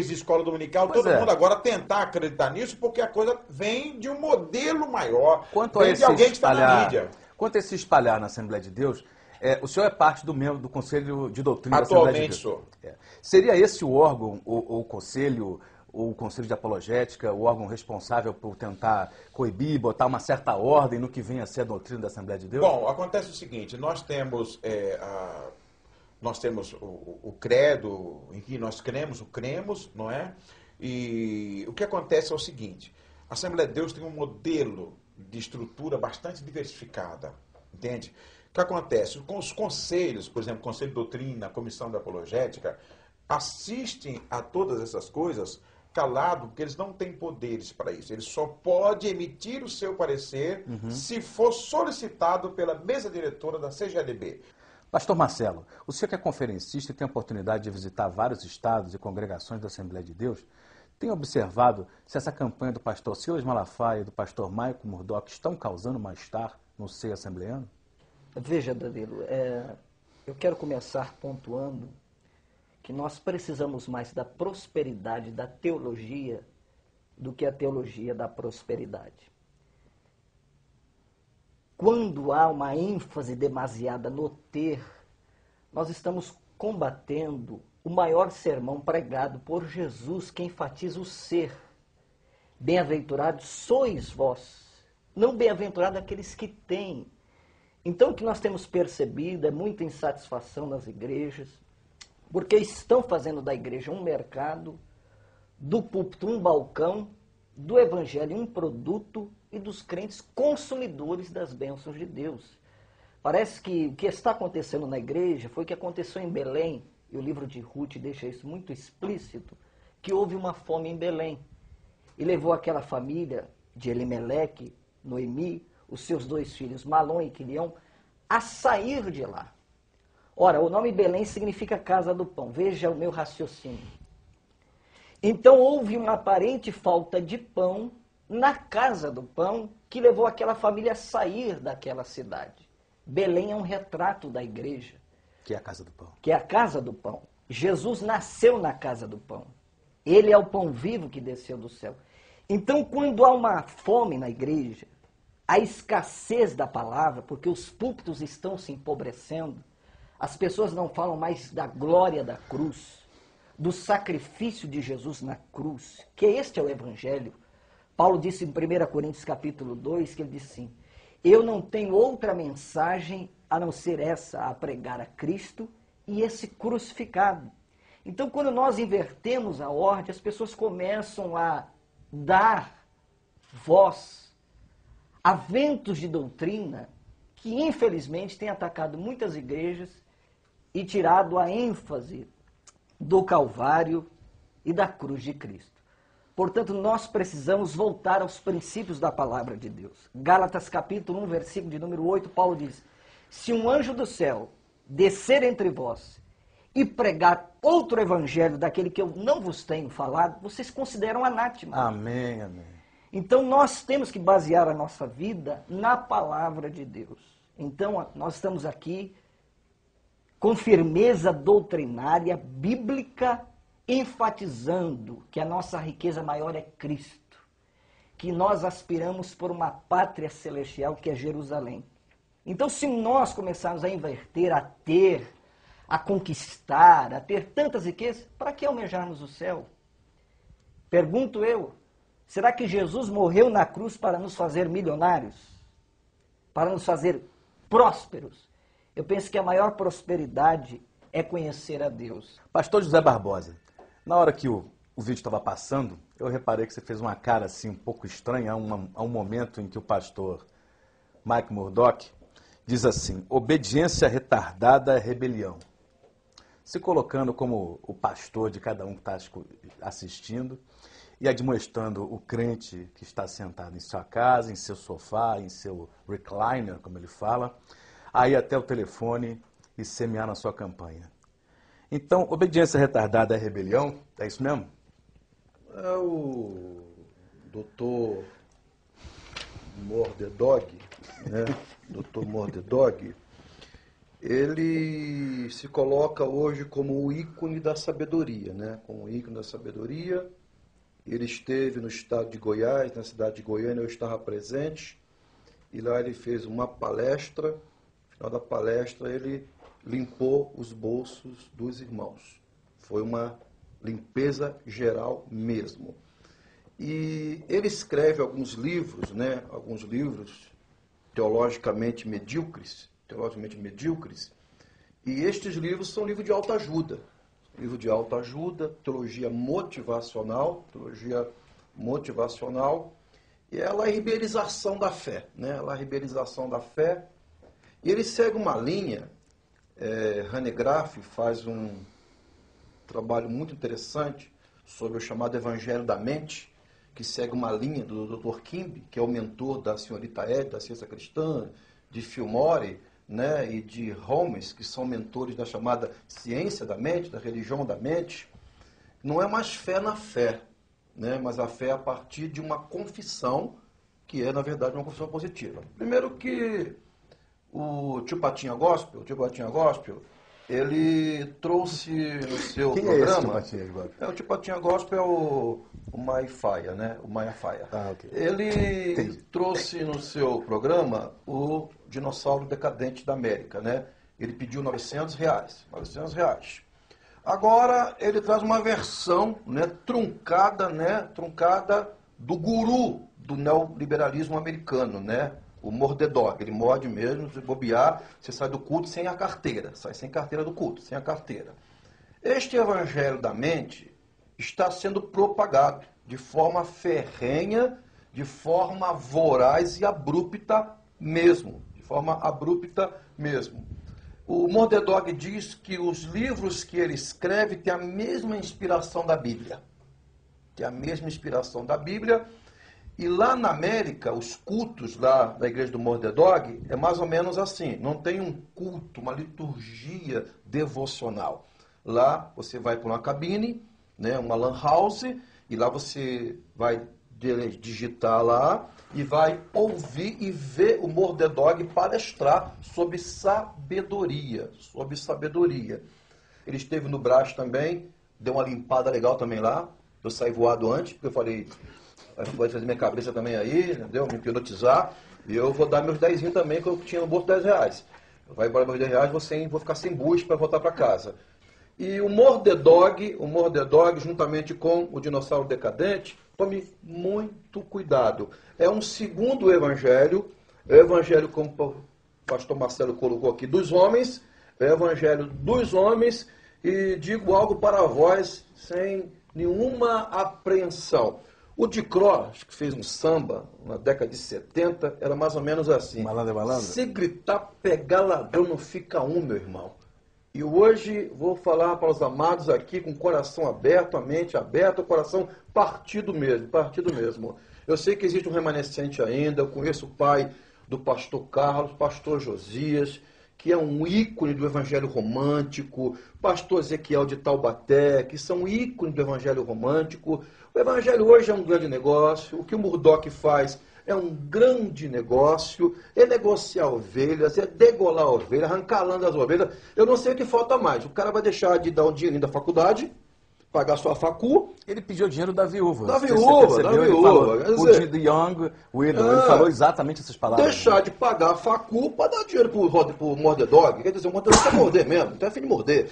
de escola dominical, Pois todo é. mundo agora tentar acreditar nisso, porque a coisa vem de um modelo maior, Quanto a vem esse de alguém que está na espalhar, mídia. quanto a esse espalhar na Assembleia de Deus, o senhor é parte do membro do Conselho de Doutrina da Assembleia de Atualmente Deus. sou. Seria esse o órgão, o conselho, o Conselho de Apologética, o órgão responsável por tentar coibir, botar uma certa ordem no que vem a ser a doutrina da Assembleia de Deus? Bom, acontece o seguinte, nós temos o credo em que nós cremos, não é? E o que acontece é o seguinte, a Assembleia de Deus tem um modelo de estrutura bastante diversificada, entende? O que acontece? Com os conselhos, por exemplo, Conselho de Doutrina, a Comissão de Apologética, assistem a todas essas coisas calado, porque eles não têm poderes para isso. Eles só podem emitir o seu parecer se for solicitado pela mesa diretora da CGLB. Pastor Marcelo, o senhor que é conferencista e tem a oportunidade de visitar vários estados e congregações da Assembleia de Deus, tem observado se essa campanha do pastor Silas Malafaia e do pastor Michael Murdock estão causando mal-estar no seio assembleano? Veja, Danilo, eu quero começar pontuando que nós precisamos mais da prosperidade da teologia do que a teologia da prosperidade. Quando há uma ênfase demasiada no ter, nós estamos combatendo o maior sermão pregado por Jesus, que enfatiza o ser. Bem-aventurados sois vós, não bem-aventurados aqueles que têm. Então, o que nós temos percebido é muita insatisfação nas igrejas, porque estão fazendo da igreja um mercado, do púlpito um balcão, do evangelho um produto e dos crentes consumidores das bênçãos de Deus. Parece que o que está acontecendo na igreja foi o que aconteceu em Belém, e o livro de Ruth deixa isso muito explícito, que houve uma fome em Belém, e levou aquela família de Elimeleque, Noemi, os seus 2 filhos, Malom e Quilião, a sair de lá. Ora, o nome Belém significa casa do pão. Veja o meu raciocínio. Então houve uma aparente falta de pão na casa do pão que levou aquela família a sair daquela cidade. Belém é um retrato da igreja. Que é a casa do pão. Que é a casa do pão. Jesus nasceu na casa do pão. Ele é o pão vivo que desceu do céu. Então, quando há uma fome na igreja, a escassez da palavra, porque os púlpitos estão se empobrecendo, as pessoas não falam mais da glória da cruz, do sacrifício de Jesus na cruz, que este é o evangelho. Paulo disse em 1 Coríntios capítulo 2, que ele disse assim, eu não tenho outra mensagem a não ser essa, a pregar a Cristo e esse crucificado. Então, quando nós invertemos a ordem, as pessoas começam a dar voz a ventos de doutrina que, infelizmente, têm atacado muitas igrejas e tirado a ênfase do Calvário e da cruz de Cristo. Portanto, nós precisamos voltar aos princípios da palavra de Deus. Gálatas capítulo 1, versículo de número 8, Paulo diz, se um anjo do céu descer entre vós e pregar outro evangelho daquele que eu não vos tenho falado, vocês consideram anátema. Amém, amém. Então, nós temos que basear a nossa vida na palavra de Deus. Então, nós estamos aqui com firmeza doutrinária, bíblica, enfatizando que a nossa riqueza maior é Cristo, que nós aspiramos por uma pátria celestial que é Jerusalém. Então, se nós começarmos a inverter, a ter, a conquistar, a ter tantas riquezas, para que almejarmos o céu? Pergunto eu, será que Jesus morreu na cruz para nos fazer milionários? Para nos fazer prósperos? Eu penso que a maior prosperidade é conhecer a Deus. Pastor José Barbosa, na hora que o vídeo estava passando, eu reparei que você fez uma cara assim um pouco estranha a um momento em que o pastor Mike Murdock diz assim, obediência retardada é rebelião. Se colocando como o pastor de cada um que está assistindo e admoestando o crente que está sentado em sua casa, em seu sofá, em seu recliner, como ele fala, a ir até o telefone e semear na sua campanha. Então, obediência retardada é rebelião? É isso mesmo? É o doutor Mordedog, né? Doutor Mordedog, ele se coloca hoje como o ícone da sabedoria, né? Como o ícone da sabedoria. Ele esteve no estado de Goiás, na cidade de Goiânia, eu estava presente, e lá ele fez uma palestra. No final da palestra, ele limpou os bolsos dos irmãos. Foi uma limpeza geral mesmo. E ele escreve alguns livros, né? Alguns livros teologicamente medíocres, e estes livros são livros de autoajuda. Livro de autoajuda, teologia motivacional, e ela é a ribeirização da fé, né? Ela é a ribeirização da fé. E ele segue uma linha, Hanegraaff faz um trabalho muito interessante sobre o chamado Evangelho da Mente, que segue uma linha do Dr. Kimby, que é o mentor da senhorita Ed, da ciência cristã, de Fillmore, né, e de Holmes, que são mentores da chamada ciência da mente, da religião da mente. Não é mais fé na fé, né, mas a fé a partir de uma confissão, que é, na verdade, uma confissão positiva. Primeiro que o Tio Patinha Gospel, ele trouxe no seu Quem programa... é esse Tio Patinha Gospel? O Tio Patinha Gospel é o Maia, né? O Maia Faia. Ah, ok. Ele Entendi. trouxe no seu programa o Dinossauro Decadente da América, né? Ele pediu R$900. Agora ele traz uma versão, né, truncada do guru do neoliberalismo americano, né? O mordedog, ele morde mesmo, se bobear, você sai do culto sem a carteira, sai sem carteira do culto, sem a carteira. Este evangelho da mente está sendo propagado de forma ferrenha, de forma voraz e abrupta mesmo, O Mordedog diz que os livros que ele escreve têm a mesma inspiração da Bíblia. E lá na América, os cultos lá da igreja do Mordedog é mais ou menos assim. Não tem um culto, uma liturgia devocional. Lá você vai para uma cabine, né, uma lan house, e lá você vai digitar lá e vai ouvir e ver o Mordedog palestrar sobre sabedoria. Ele esteve no Brás também, deu uma limpada legal também lá. Eu saí voado antes, porque eu falei... Pode fazer minha cabeça também aí, entendeu? Me hipnotizar. E eu vou dar meus 10 também, que eu tinha no bolso R$10. Vai embora meus R$10, vou ficar sem bus para voltar para casa. E o Mordedog, juntamente com o Dinossauro Decadente, tome muito cuidado. É um segundo evangelho, é o evangelho, como o pastor Marcelo colocou aqui, dos homens, é o evangelho dos homens, e digo algo para vós sem nenhuma apreensão. O Dicró, que fez um samba na década de 70, era mais ou menos assim. Malandro é malandro? Se gritar, pegar ladrão, não fica um, meu irmão. E hoje vou falar para os amados aqui com o coração aberto, a mente aberta, o coração partido mesmo. Eu sei que existe um remanescente ainda, eu conheço o pai do pastor Carlos, pastor Josias, que é um ícone do evangelho romântico, pastor Ezequiel de Taubaté, que são ícones do evangelho romântico. O evangelho hoje é um grande negócio, o que o Murdoch faz é um grande negócio, é negociar ovelhas, é degolar ovelhas, arrancar a lã das ovelhas. Eu não sei o que falta mais. O cara vai deixar de dar o dinheirinho da faculdade, pagar sua facu. Ele pediu o dinheiro da viúva. Da Você viúva. percebeu? Ele falou, o The Young Widow. Ele falou exatamente essas palavras. Deixar de pagar a facu para dar dinheiro pro Mordedog. Quer dizer, o Mordedog quer morder mesmo, não tem fim de morder.